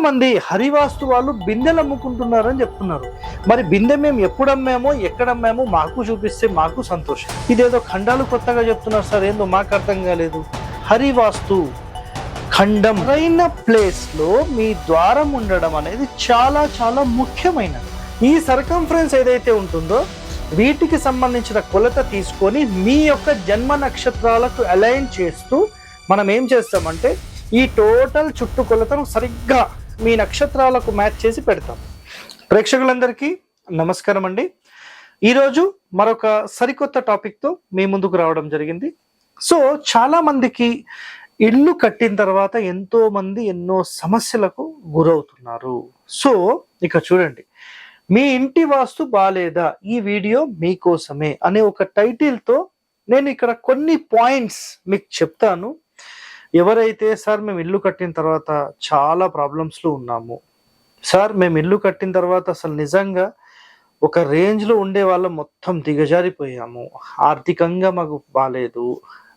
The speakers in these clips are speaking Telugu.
మంది హరివాస్తు వాళ్ళు బిందెలు అమ్ముకుంటున్నారని చెప్తున్నారు. మరి బిందె మేము ఎప్పుడు అమ్మామో ఎక్కడ అమ్మామో మాకు చూపిస్తే మాకు సంతోషం. ఇదేదో ఖండాలు కొత్తగా చెప్తున్నారు సార్, ఏందో మాకు అర్థం కాలేదు. హరివాస్తు ఖండం అయిన ప్లేస్ లో మీ ద్వారం ఉండడం అనేది చాలా చాలా ముఖ్యమైనది. ఈ సర్కంఫరెన్స్ ఏదైతే ఉంటుందో వీటికి సంబంధించిన కొలత తీసుకొని మీ యొక్క జన్మ నక్షత్రాలకు అలైన్ చేస్తూ మనం ఏం చేస్తామంటే ఈ టోటల్ చుట్టు కొలతను సరిగ్గా మీ నక్షత్రాలకు మ్యాచ్ చేసి పెడతాం. ప్రేక్షకులందరికీ నమస్కారం అండి. ఈరోజు మరొక సరికొత్త టాపిక్తో మీ ముందుకు రావడం జరిగింది. సో చాలా మందికి ఇల్లు కట్టిన తర్వాత ఎంతో మంది ఎన్నో సమస్యలకు గురవుతున్నారు. సో ఇక చూడండి, మీ ఇంటి వాస్తు బాలేదా, ఈ వీడియో మీకోసమే అనే ఒక టైటిల్తో నేను ఇక్కడ కొన్ని పాయింట్స్ మీకు చెప్తాను. ఎవరైతే సార్ మేము ఇల్లు కట్టిన తర్వాత చాలా ప్రాబ్లమ్స్లో ఉన్నాము, సార్ మేము ఇల్లు కట్టిన తర్వాత అసలు నిజంగా ఒక రేంజ్లో ఉండే వాళ్ళం మొత్తం దిగజారిపోయాము, ఆర్థికంగా మాకు బాగాలేదు,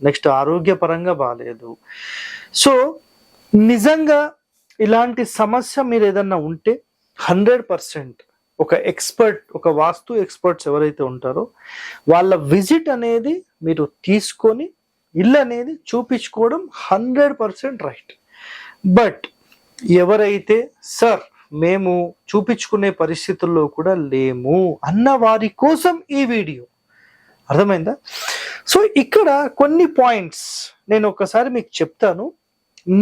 నెక్స్ట్ ఆరోగ్యపరంగా బాగాలేదు. సో నిజంగా ఇలాంటి సమస్య మీరు ఏదన్నా ఉంటే 100% ఒక ఎక్స్పర్ట్, ఒక వాస్తు ఎక్స్పర్ట్స్ ఎవరైతే ఉంటారో వాళ్ళ విజిట్ అనేది మీరు తీసుకొని ఇల్లు అనేది చూపించుకోవడం 100% రైట్. బట్ ఎవరైతే సార్ మేము చూపించుకునే పరిస్థితుల్లో కూడా లేము అన్న వారి కోసం ఈ వీడియో, అర్థమైందా? సో ఇక్కడ కొన్ని పాయింట్స్ నేను ఒకసారి మీకు చెప్తాను,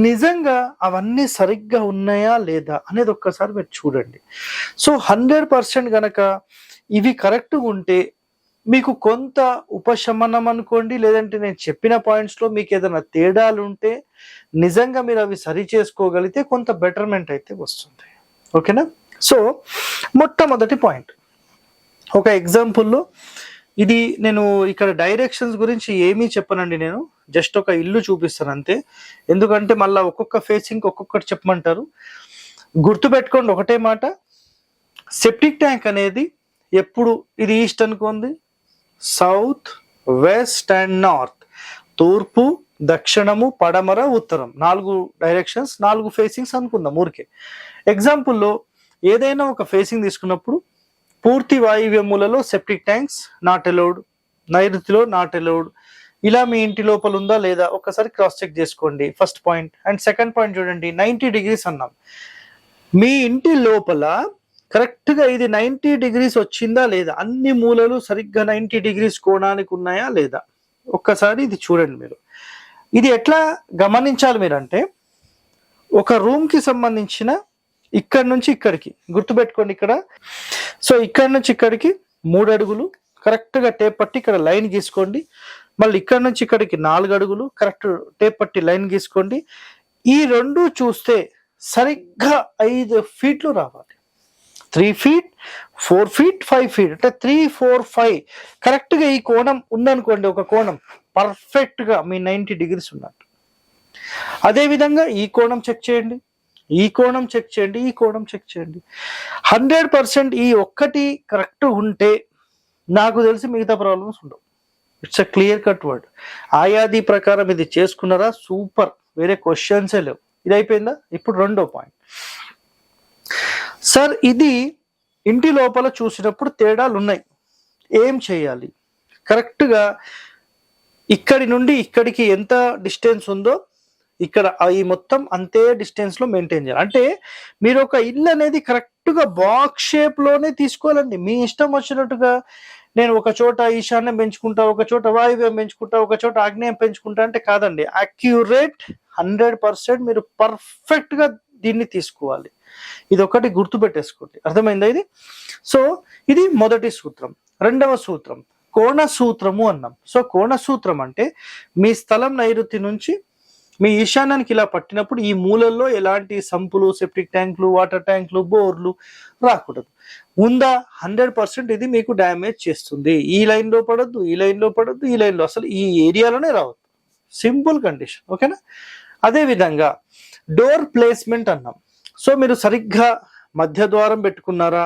నిజంగా అవన్నీ సరిగ్గా ఉన్నాయా లేదా అనేది ఒక్కసారి మీరు చూడండి. సో 100% గనక ఇవి కరెక్ట్గా ఉంటే మీకు కొంత ఉపశమనం అనుకోండి, లేదంటే నేను చెప్పిన పాయింట్స్లో మీకు ఏదైనా తేడాలు ఉంటే నిజంగా మీరు అవి సరి చేసుకోగలిగితే కొంత బెటర్మెంట్ అయితే వస్తుంది. ఓకేనా? సో మొట్టమొదటి పాయింట్, ఒక ఎగ్జాంపుల్లో ఇది నేను ఇక్కడ డైరెక్షన్స్ గురించి ఏమీ చెప్పనండి, నేను జస్ట్ ఒక ఇల్లు చూపిస్తాను అంతే. ఎందుకంటే మళ్ళీ ఒక్కొక్క ఫేసింగ్ ఒక్కొక్కటి చెప్పమంటారు. గుర్తుపెట్టుకోండి ఒకటే మాట, సెప్టిక్ ట్యాంక్ అనేది ఎప్పుడు ఇది ఈస్ట్ అనుకోండి, సౌత్, వెస్ట్ అండ్ నార్త్, తూర్పు, దక్షిణము, పడమర, ఉత్తరం, 4 డైరెక్షన్స్, 4 ఫేసింగ్స్ అనుకుందాం ఊరికే. ఎగ్జాంపుల్లో ఏదైనా ఒక ఫేసింగ్ తీసుకున్నప్పుడు పూర్తి వాయువ్య మూలలో సెప్టిక్ ట్యాంక్స్ నాట్ అలౌడ్, నైరుతిలో నాట్ అలౌడ్. ఇలా మీ ఇంటి లోపల ఉందా లేదా ఒక్కసారి క్రాస్ చెక్ చేసుకోండి, first point. And second point చూడండి, 90 degrees అన్నాం. మీ ఇంటి లోపల కరెక్ట్గా ఇది 90 degrees వచ్చిందా లేదా, అన్ని మూలలు సరిగ్గా 90 degrees కోణానికి ఉన్నాయా లేదా ఒక్కసారి ఇది చూడండి మీరు. ఇది ఎట్లా గమనించాలి మీరంటే, ఒక రూమ్కి సంబంధించిన ఇక్కడ నుంచి ఇక్కడికి గుర్తుపెట్టుకోండి ఇక్కడ. సో ఇక్కడ నుంచి ఇక్కడికి 3 అడుగులు కరెక్ట్గా టేప్ పట్టి ఇక్కడ లైన్ గీసుకోండి. మళ్ళీ ఇక్కడ నుంచి ఇక్కడికి 4 అడుగులు కరెక్ట్ టేప్ పట్టి లైన్ గీసుకోండి. ఈ రెండు చూస్తే సరిగ్గా 5 feet రావాలి. 3 feet, 4 feet, 5 feet అంటే 3, 4, 5 కరెక్ట్గా ఈ కోణం ఉందనుకోండి, ఒక కోణం పర్ఫెక్ట్గా మీ 90 degrees ఉన్నట్టు. అదేవిధంగా ఈ కోణం చెక్ చేయండి, ఈ కోణం చెక్ చేయండి, ఈ కోణం చెక్ చేయండి. 100% ఈ ఒక్కటి కరెక్ట్ ఉంటే నాకు తెలిసి మిగతా ప్రాబ్లమ్స్ ఉండవు. It's a clear cut word. ఆయాది ప్రకారం ఇది చేసుకున్నారా, సూపర్, వేరే క్వశ్చన్సే లేవు. ఇది అయిపోయిందా? ఇప్పుడు రెండో పాయింట్, సార్ ఇది ఇంటి లోపల చూసినప్పుడు తేడాలు ఉన్నాయి, ఏం చేయాలి? కరెక్ట్గా ఇక్కడి నుండి ఇక్కడికి ఎంత డిస్టెన్స్ ఉందో ఇక్కడ ఈ మొత్తం అంతే డిస్టెన్స్లో మెయింటైన్ చేయాలి. అంటే మీరు ఒక ఇల్లు అనేది కరెక్ట్గా బాక్స్ షేప్లోనే తీసుకోవాలండి. మీ ఇష్టం వచ్చినట్టుగా నేను ఒక చోట ఈశాన్యం పెంచుకుంటా, ఒక చోట వాయువ్యం పెంచుకుంటా, ఒక చోట ఆగ్నేయం పెంచుకుంటా అంటే కాదండి. అక్యురేట్ 100% మీరు పర్ఫెక్ట్గా దీన్ని తీసుకోవాలి. ఇది ఒకటి గుర్తుపెట్టేసుకోండి, అర్థమైందా ఇది? సో ఇది మొదటి సూత్రం. రెండవ సూత్రం కోణ సూత్రము అన్నాం. సో కోణ సూత్రం అంటే మీ స్థలం నైరుతి నుంచి మీ ఈశాన్యానికి ఇలా పట్టినప్పుడు ఈ మూలల్లో ఎలాంటి సంపులు, సెప్టిక్ ట్యాంకులు, వాటర్ ట్యాంకులు, బోర్లు రాకూడదు. ఉందా? 100% ఇది మీకు డ్యామేజ్ చేస్తుంది. ఈ లైన్లో పడద్దు, ఈ లైన్లో పడద్దు, ఈ లైన్లో అసలు ఈ ఏరియాలోనే రావద్దు. సింపుల్ కండిషన్, ఓకేనా? అదేవిధంగా డోర్ ప్లేస్మెంట్ అన్నాం. సో మీరు సరిగ్గా మధ్య ద్వారం పెట్టుకున్నారా,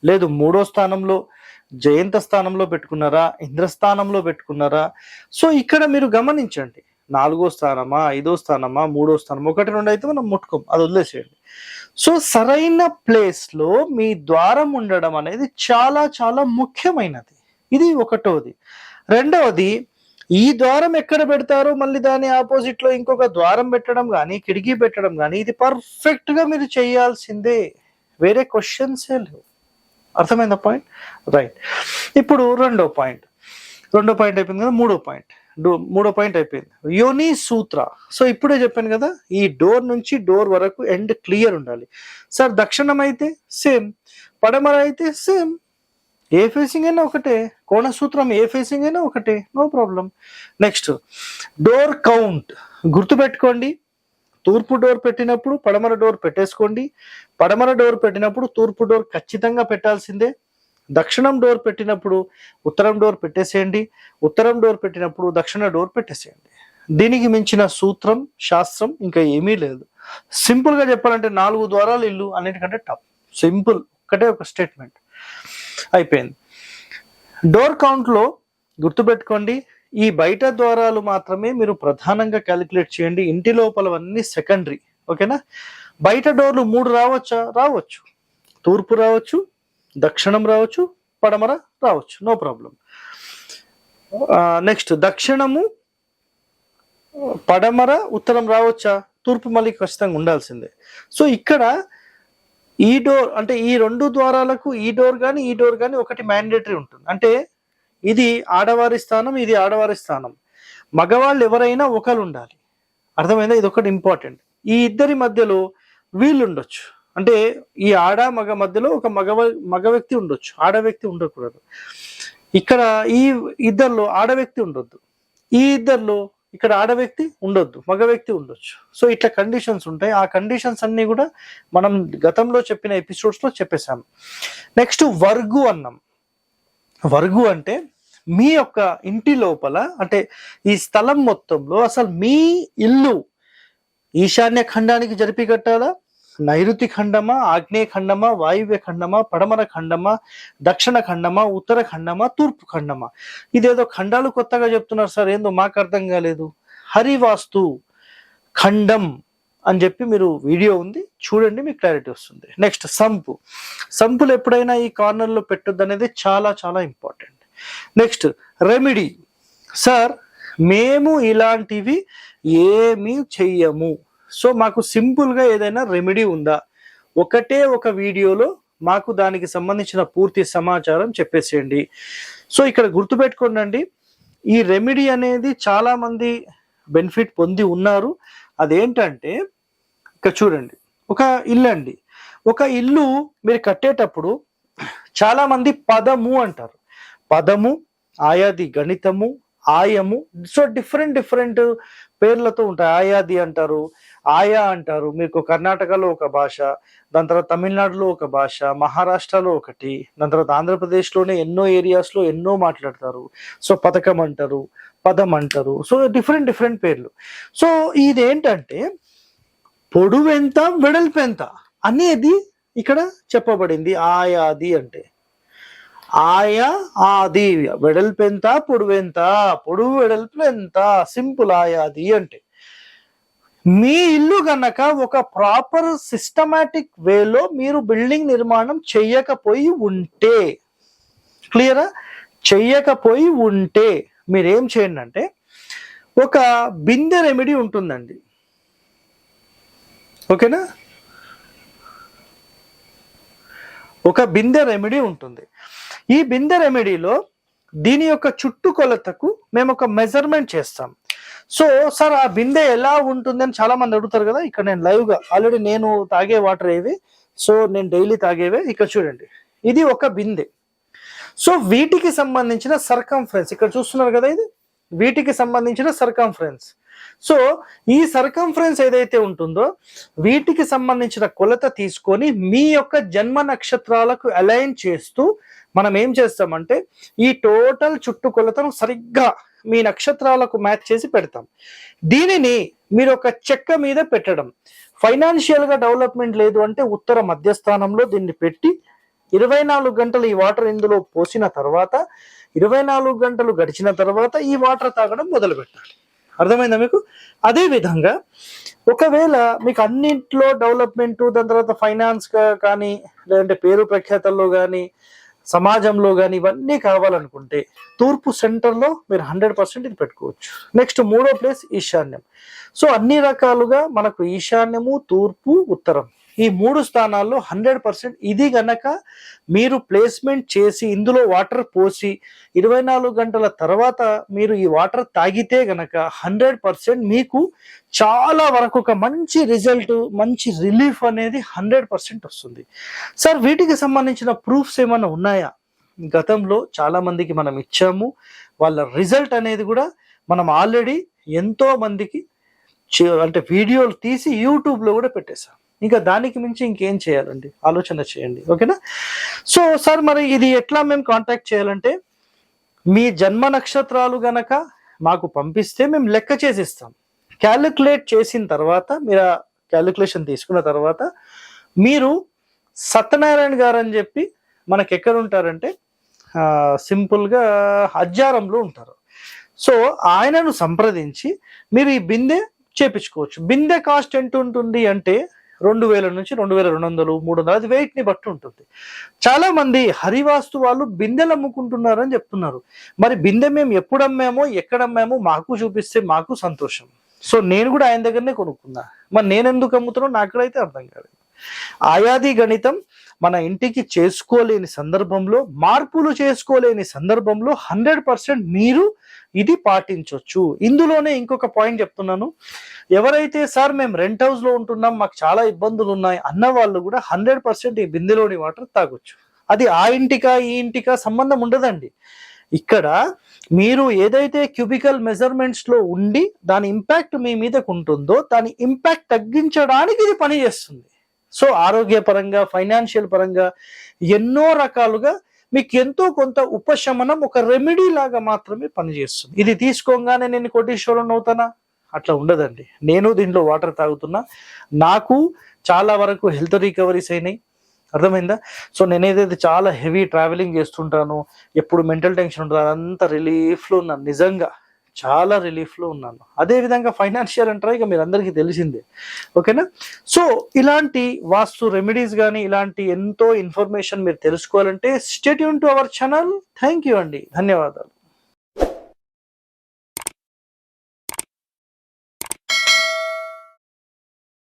లేదు 3వ స్థానంలో జయంత స్థానంలో పెట్టుకున్నారా, ఇంద్రస్థానంలో పెట్టుకున్నారా? సో ఇక్కడ మీరు గమనించండి, 4వ స్థానమా, 5వ స్థానమా, 3వ స్థానమా, 1, 2 అయితే మనం ముట్టుకోం, అది వదిలేసేయండి. సో సరైన ప్లేస్ లో మీ ద్వారం ఉండడం అనేది చాలా చాలా ముఖ్యమైనది. ఇది ఒకటోది. రెండవది, ఈ ద్వారం ఎక్కడ పెడతారో మళ్ళీ దాని ఆపోజిట్ లో ఇంకొక ద్వారం పెట్టడం కానీ కిటికీ పెట్టడం కానీ ఇది పర్ఫెక్ట్ గా మీరు చేయాల్సిందే, వేరే క్వశ్చన్సే లేవు. అర్థమైందా పాయింట్? రైట్. ఇప్పుడు రెండో పాయింట్ అయిపోయింది కదా. మూడో పాయింట్ అయిపోయింది, యోని సూత్ర. సో ఇప్పుడే చెప్పాను కదా, ఈ డోర్ నుంచి డోర్ వరకు ఎండ్ క్లియర్ ఉండాలి. సార్ దక్షిణం అయితే సేమ్, పడమర అయితే సేమ్, ఏ ఫేసింగ్ అయినా ఒకటే, కోణ సూత్రం ఏ ఫేసింగ్ అయినా ఒకటే, no problem. Next, door count గుర్తుపెట్టుకోండి. తూర్పు డోర్ పెట్టినప్పుడు పడమర డోర్ పెట్టేసుకోండి, పడమర డోర్ పెట్టినప్పుడు తూర్పు డోర్ ఖచ్చితంగా పెట్టాల్సిందే. దక్షిణం డోర్ పెట్టినప్పుడు ఉత్తరం డోర్ పెట్టేసేయండి, ఉత్తరం డోర్ పెట్టినప్పుడు దక్షిణ డోర్ పెట్టేసేయండి. దీనికి మించిన సూత్రం శాస్త్రం ఇంకా ఏమీ లేదు. సింపుల్ గా చెప్పాలంటే 4 ద్వారాలు ఇల్లు అన్నిటికంటే టాప్. సింపుల్, ఒకటే ఒక స్టేట్మెంట్ అయిపోయింది. డోర్ కౌంట్ లో గుర్తుపెట్టుకోండి, ఈ బయట ద్వారాలు మాత్రమే మీరు ప్రధానంగా క్యాలిక్యులేట్ చేయండి, ఇంటి లోపలవన్నీ సెకండరీ. ఓకేనా? బయట డోర్లు 3 రావచ్చా? రావచ్చు. తూర్పు రావచ్చు, దక్షిణం రావచ్చు, పడమర రావచ్చు, నో ప్రాబ్లం. నెక్స్ట్, దక్షిణము, పడమర, ఉత్తరం రావచ్చా? తూర్పు మళ్ళీ ఖచ్చితంగా ఉండాల్సిందే. సో ఇక్కడ ఈ డోర్ అంటే ఈ 2 ద్వారాలకు ఈ డోర్ కానీ ఒకటి మ్యాండేటరీ ఉంటుంది. అంటే ఇది ఆడవారి స్థానం, ఇది ఆడవారి స్థానం. మగవాళ్ళు ఎవరైనా ఒకరు ఉండాలి. అర్థమైందా? ఇది ఒకటి ఇంపార్టెంట్. ఈ ఇద్దరి మధ్యలో వీళ్ళు ఉండొచ్చు. అంటే ఈ ఆడ మగ మధ్యలో ఒక మగ వ్యక్తి ఉండొచ్చు, ఆడ వ్యక్తి ఉండకూడదు. ఇక్కడ ఈ ఇద్దరిలో ఆడ వ్యక్తి ఉండొద్దు, ఈ ఇద్దరిలో ఇక్కడ ఆడ వ్యక్తి ఉండొద్దు, మగ వ్యక్తి ఉండొచ్చు. సో ఇట్లా కండిషన్స్ ఉంటాయి. ఆ కండిషన్స్ అన్ని కూడా మనం గతంలో చెప్పిన ఎపిసోడ్స్ లో చెప్పేశాం. నెక్స్ట్, వర్గు అన్నాం. వర్గు అంటే మీ యొక్క ఇంటి లోపల, అంటే ఈ స్థలం మొత్తంలో అసలు మీ ఇల్లు ఈశాన్య ఖండానికి జరిపి కట్టాలా, నైరుతి ఖండమా, ఆగ్నేయ ఖండమా, వాయువ్య ఖండమా, పడమర ఖండమా, దక్షిణ ఖండమా, ఉత్తర ఖండమా, తూర్పు ఖండమా? ఇదేదో ఖండాలు కొత్తగా చెప్తున్నారు సార్, ఏందో మాకు అర్థం కాలేదు. హరివాస్తు ఖండం అని చెప్పి మీరు వీడియో ఉంది చూడండి, మీకు క్లారిటీ వస్తుంది. నెక్స్ట్, సంపులు ఎప్పుడైనా ఈ కార్నర్లో పెట్టొద్దు అనేది చాలా చాలా ఇంపార్టెంట్. Next, remedy. సార్ మేము ఇలాంటివి ఏమీ చెయ్యము, సో మాకు సింపుల్గా ఏదైనా రెమెడీ ఉందా? ఒకటే ఒక వీడియోలో మాకు దానికి సంబంధించిన పూర్తి సమాచారం చెప్పేసేయండి. సో ఇక్కడ గుర్తుపెట్టుకోండి, ఈ రెమెడీ అనేది చాలా మంది బెనిఫిట్ పొంది ఉన్నారు. అదేంటంటే, ఇక్కడ చూడండి, ఒక ఇల్లు అండి, ఒక ఇల్లు మీరు కట్టేటప్పుడు చాలా మంది పదము అంటారు. పదము, ఆయాది గణితము, ఆయము, సో డిఫరెంట్ పేర్లతో ఉంటాయి. ఆయాది అంటారు, ఆయా అంటారు. మీకు కర్ణాటకలో ఒక భాష, దాని తర్వాత తమిళనాడులో ఒక భాష, మహారాష్ట్రలో ఒకటి, దాని తర్వాత ఆంధ్రప్రదేశ్లోనే ఎన్నో ఏరియాస్లో ఎన్నో మాట్లాడతారు. సో పథకం అంటారు, పదం అంటారు, సో డిఫరెంట్ పేర్లు. సో ఇదేంటంటే పొడవెంత వెడల్పెంత అనేది ఇక్కడ చెప్పబడింది. ఆయాది అంటే ఆయా ఆది, వెడల్పెంత పొడవెంత, పొడవు వెడల్పు ఎంత, సింపుల్ ఆయాది అంటే. మీ ఇల్లు గనక ఒక ప్రాపర్ సిస్టమాటిక్ వేలో మీరు బిల్డింగ్ నిర్మాణం చెయ్యకపోయి ఉంటే, క్లియరా? చెయ్యకపోయి ఉంటే మీరేం చేయండి అంటే, ఒక బిందె రెమెడీ ఉంటుందండి. ఓకేనా? ఒక బిందె రెమెడీ ఉంటుంది. ఈ బిందె రెమెడీలో దీని యొక్క చుట్టుకొలతకు మేము ఒక మెజర్మెంట్ చేస్తాం. సో సార్ ఆ బిందె ఎలా ఉంటుందని చాలా మంది అడుగుతారు కదా. ఇక్కడ నేను లైవ్ గా ఆల్రెడీ నేను తాగే వాటర్ ఏవి, సో నేను డైలీ తాగేవే. ఇక్కడ చూడండి, ఇది ఒక బిందె. సో వీటికి సంబంధించిన సర్కంఫరెన్స్ ఇక్కడ చూస్తున్నారు కదా, ఇది వీటికి సంబంధించిన సర్కంఫరెన్స్. సో ఈ సర్కంఫరెన్స్ ఏదైతే ఉంటుందో వీటికి సంబంధించిన కొలత తీసుకొని మీ యొక్క జన్మ నక్షత్రాలకు అలైన్ చేస్తూ మనం ఏం చేస్తామంటే, ఈ టోటల్ చుట్టుకొలతను సరిగ్గా మీ నక్షత్రాలకు మ్యాచ్ చేసి పెడతాం. దీనిని మీరు ఒక చెక్క మీద పెట్టడం. ఫైనాన్షియల్ గా డెవలప్మెంట్ లేదు అంటే ఉత్తర మధ్యస్థానంలో దీన్ని పెట్టి 24 గంటలు ఈ వాటర్ ఇందులో పోసిన తర్వాత 24 గంటలు గడిచిన తర్వాత ఈ వాటర్ తాగడం మొదలు పెట్టాలి. అర్థమైందా మీకు? అదే విధంగా ఒకవేళ మీకు అన్నింట్లో డెవలప్మెంట్, దాని తర్వాత ఫైనాన్స్ కానీ, లేదంటే పేరు ప్రఖ్యాతల్లో కానీ, సమాజంలో కానీ ఇవన్నీ కావాలనుకుంటే తూర్పు సెంటర్లో మీరు 100% ఇది పెట్టుకోవచ్చు. నెక్స్ట్ మూడో ప్లేస్ ఈశాన్యం. సో అన్ని రకాలుగా మనకు ఈశాన్యము, తూర్పు, ఉత్తరం ఈ 3 స్థానాల్లో 100% ఇది గనక మీరు ప్లేస్మెంట్ చేసి ఇందులో వాటర్ పోసి 24 గంటల తర్వాత మీరు ఈ వాటర్ తాగితే గనక 100% మీకు చాలా వరకు ఒక మంచి రిజల్ట్, మంచి రిలీఫ్ అనేది 100% వస్తుంది. సార్ వీటికి సంబంధించిన ప్రూఫ్స్ ఏమైనా ఉన్నాయా? గతంలో చాలా మందికి మనం ఇచ్చాము. వాళ్ళ రిజల్ట్ అనేది కూడా మనం ఆల్రెడీ ఎంతో మందికి అంటే వీడియోలు తీసి యూట్యూబ్లో కూడా పెట్టేశాం. ఇంకా దానికి మించి ఇంకేం చేయాలండి? ఆలోచన చేయండి. ఓకేనా? సో సార్ మరి ఇది ఎట్లా మేము కాంటాక్ట్ చేయాలంటే, మీ జన్మ నక్షత్రాలు గనక మాకు పంపిస్తే మేము లెక్క చేసిస్తాం. క్యాలిక్యులేట్ చేసిన తర్వాత మీరు ఆ క్యాలిక్యులేషన్ తీసుకున్న తర్వాత మీరు సత్యనారాయణ గారు అని చెప్పి మనకి ఎక్కడ ఉంటారంటే సింపుల్గా హజ్జారంలో ఉంటారు. సో ఆయనను సంప్రదించి మీరు ఈ బిందె చేపించుకోవచ్చు. బిందె కాస్ట్ ఎంత ఉంటుంది అంటే 2000 నుంచి 2200, 300 అది వెయిట్ ని బట్టి ఉంటుంది. చాలా మంది హరివాస్తు వాళ్ళు బిందెలు అమ్ముకుంటున్నారని చెప్తున్నారు. మరి బిందె మేము ఎప్పుడు అమ్మామో, ఎక్కడ అమ్మామో మాకు చూపిస్తే మాకు సంతోషం. సో నేను కూడా ఆయన దగ్గరనే కొనుక్కున్నా. మరి నేను ఎందుకు అమ్ముతున్నా నాకైతే అర్థం కాలేదు. ఆయాది గణితం మన ఇంటికి చేసుకోలేని సందర్భంలో, మార్పులు చేసుకోలేని సందర్భంలో 100% మీరు ఇది పాటించవచ్చు. ఇందులోనే ఇంకొక పాయింట్ చెప్తున్నాను. ఎవరైతే సార్ మేము రెంట్ హౌస్ లో ఉంటున్నాం, మాకు చాలా ఇబ్బందులు ఉన్నాయి అన్న వాళ్ళు కూడా 100% ఈ బిందెలోని వాటర్ తాగొచ్చు. అది ఆ ఇంటికా ఈ ఇంటికా సంబంధం ఉండదండి. ఇక్కడ మీరు ఏదైతే క్యూబికల్ మెజర్మెంట్స్ లో ఉండి దాని ఇంపాక్ట్ మీ మీదకు ఉంటుందో దాని ఇంపాక్ట్ తగ్గించడానికి ఇది పనిచేస్తుంది. సో ఆరోగ్యపరంగా, ఫైనాన్షియల్ పరంగా ఎన్నో రకాలుగా మీకు ఎంతో కొంత ఉపశమనం ఒక రెమెడీ లాగా మాత్రమే పనిచేస్తుంది. ఇది తీసుకోగానే నేను కోటీశ్వరుని అవుతానా? అట్లా ఉండదండి. నేను దీంట్లో వాటర్ తాగుతున్నా, నాకు చాలా వరకు హెల్త్ రికవరీస్ అయినాయి. అర్థమైందా? సో నేనేదైతే చాలా హెవీ ట్రావెలింగ్ చేస్తుంటాను, ఎప్పుడు మెంటల్ టెన్షన్ ఉంటుంది, అదంతా రిలీఫ్లో ఉన్నాను. నిజంగా చాలా రిలీఫ్లో ఉన్నాను. అదేవిధంగా ఫైనాన్షియల్ అంటారా ఇక మీరు అందరికీ తెలిసిందే. ఓకేనా? సో ఇలాంటి వాస్తు రెమెడీస్ కానీ ఇలాంటి ఎంతో ఇన్ఫర్మేషన్ మీరు తెలుసుకోవాలంటే stay tune to our channel. Thank you అండి. ధన్యవాదాలు.